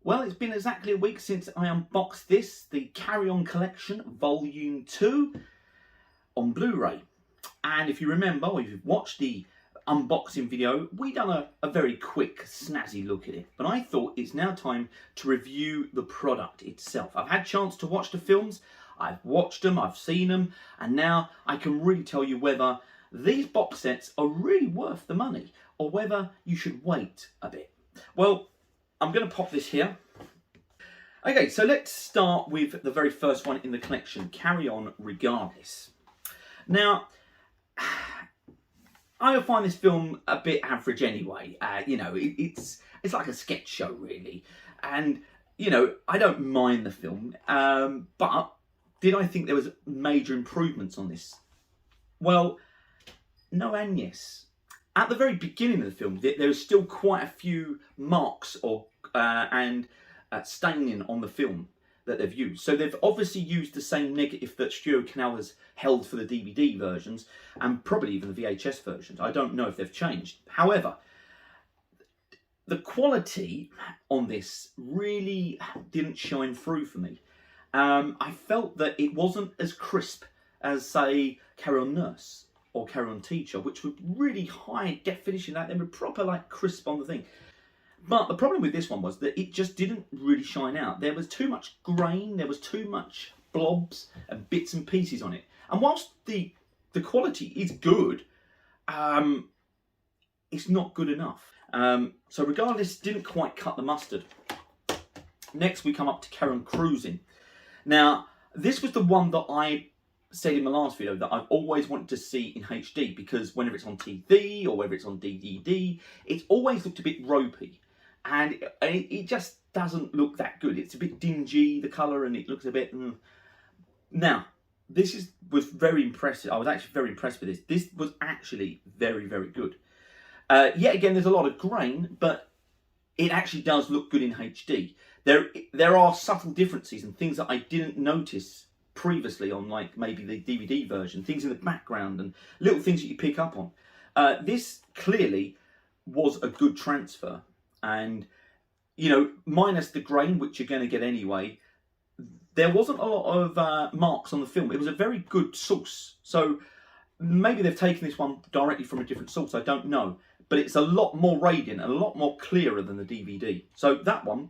Well, it's been exactly a week since I unboxed this, the Carry On Collection Volume 2 on Blu-ray. And if you remember, or if you've watched the unboxing video, we done a very quick, snazzy look at it. But I thought it's now time to review the product itself. I've had a chance to watch the films, I've watched them, I've seen them, and now I can really tell you whether these box sets are really worth the money or whether you should wait a bit. Well, I'm going to pop this here. Okay, so let's start with the very first one in the collection, Carry On Regardless. Now, I find this film a bit average anyway. You know, it's like a sketch show, really. And, you know, I don't mind the film. But did I think there was major improvements on this? Well, no and yes. At the very beginning of the film, there was still quite a few marks or staining on the film that they've used. So they've obviously used the same negative that Studio Canal has held for the DVD versions and probably even the VHS versions. I don't know if they've changed. However, the quality on this really didn't shine through for me. I felt that it wasn't as crisp as, say, Carry On Nurse or Carry On Teacher, which were really high definition. They were proper, like, crisp on the thing. But the problem with this one was that it just didn't really shine out. There was too much grain, there was too much blobs and bits and pieces on it. And whilst the quality is good, it's not good enough. So regardless, didn't quite cut the mustard. Next we come up to Carry On Cruising. Now, this was the one that I said in my last video that I've always wanted to see in HD, because whenever it's on TV or whether it's on DVD, it's always looked a bit ropey. And it just doesn't look that good. It's a bit dingy, the colour, and it looks a bit... Now, this was very impressive. I was actually very impressed with this. This was actually very, very good. Yet again, there's a lot of grain, but it actually does look good in HD. There are subtle differences and things that I didn't notice previously on, like, maybe the DVD version. Things in the background and little things that you pick up on. This clearly was a good transfer. And, you know, minus the grain, which you're going to get anyway, there wasn't a lot of marks on the film. It was a very good source. So maybe they've taken this one directly from a different source, I don't know. But it's a lot more radiant and a lot more clearer than the DVD. So that one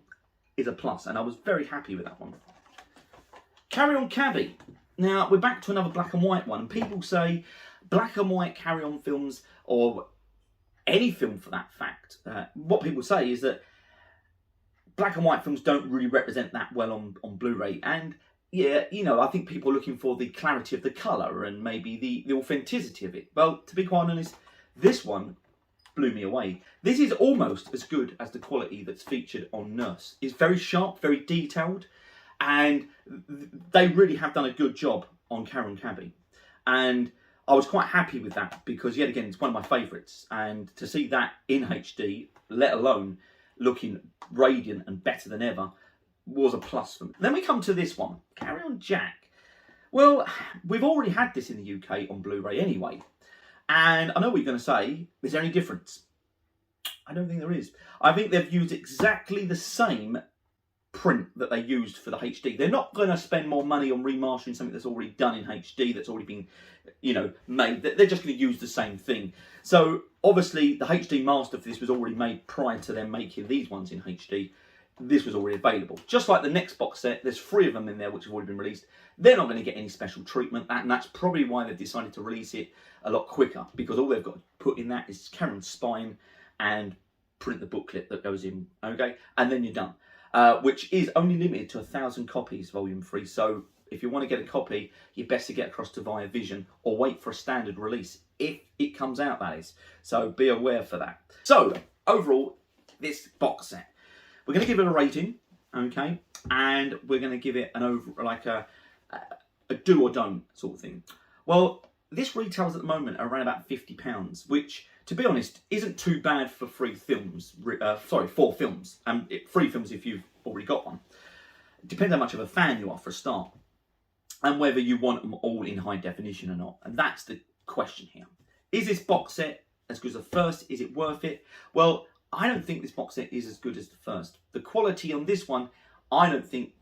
is a plus, and I was very happy with that one. Carry On Cabbie. Now, we're back to another black and white one. And people say black and white Carry On films, or any film for that fact, what people say is that black and white films don't really represent that well on Blu-ray. And yeah, you know, I think people are looking for the clarity of the colour and maybe the authenticity of it. Well, to be quite honest, this one blew me away. This is almost as good as the quality that's featured on Nurse. It's very sharp, very detailed, and they really have done a good job on Carry On Cabbie. And I was quite happy with that because, yet again, it's one of my favourites. And to see that in HD, let alone looking radiant and better than ever, was a plus for me. Then we come to this one, Carry On Jack. Well, we've already had this in the UK on Blu-ray anyway. And I know what you're going to say, is there any difference? I don't think there is. I think they've used exactly the same print that they used for the HD. They're not going to spend more money on remastering something that's already done in HD, that's already been, you know, made. They're just going to use the same thing. So obviously the HD master for this was already made prior to them making these ones in HD. This was already available. Just like the next box set, there's 3 of them in there which have already been released. They're not going to get any special treatment, and that's probably why they've decided to release it a lot quicker, because all they've got to put in that is Carry On spine and print the booklet that goes in, okay? And then you're done. Which is only limited to 1,000 copies, Volume 3. So if you want to get a copy, you're best to get across to via Vision or wait for a standard release, if it comes out, that is. So be aware for that. So overall, this box set, we're going to give it a rating, okay? And we're going to give it an a do or don't sort of thing. Well, this retails at the moment around about £50, which, to be honest, isn't too bad for 4 films. 3 films if you've already got one. It depends how much of a fan you are for a start, and whether you want them all in high definition or not. And that's the question here. Is this box set as good as the first? Is it worth it? Well, I don't think this box set is as good as the first. The quality on this one, I don't think,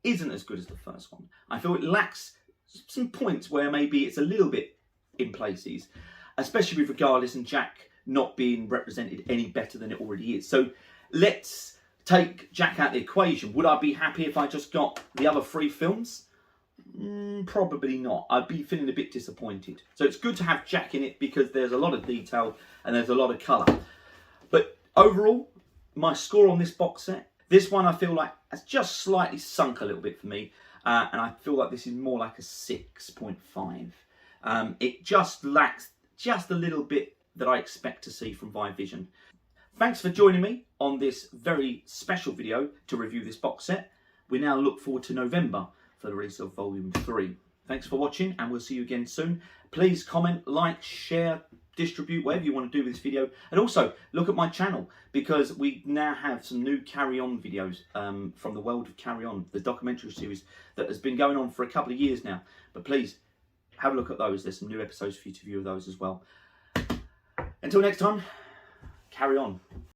isn't as good as the first one. I feel it lacks some points where maybe it's a little bit in places, especially with Regardless and Jack not being represented any better than it already is. So let's take Jack out of the equation. Would I be happy if I just got the other 3 films? Probably not. I'd be feeling a bit disappointed. So it's good to have Jack in it because there's a lot of detail and there's a lot of colour. But overall, my score on this box set, this one I feel like has just slightly sunk a little bit for me. And I feel like this is more like a 6.5. It just lacks just a little bit that I expect to see from Vivision. Thanks for joining me on this very special video to review this box set. We now look forward to November for the release of Volume 3. Thanks for watching, and we'll see you again soon. Please comment, like, share, distribute, whatever you want to do with this video. And also, look at my channel, because we now have some new Carry On videos from the world of Carry On, the documentary series that has been going on for a couple of years now. But please, have a look at those. There's some new episodes for you to view of those as well. Until next time, carry on.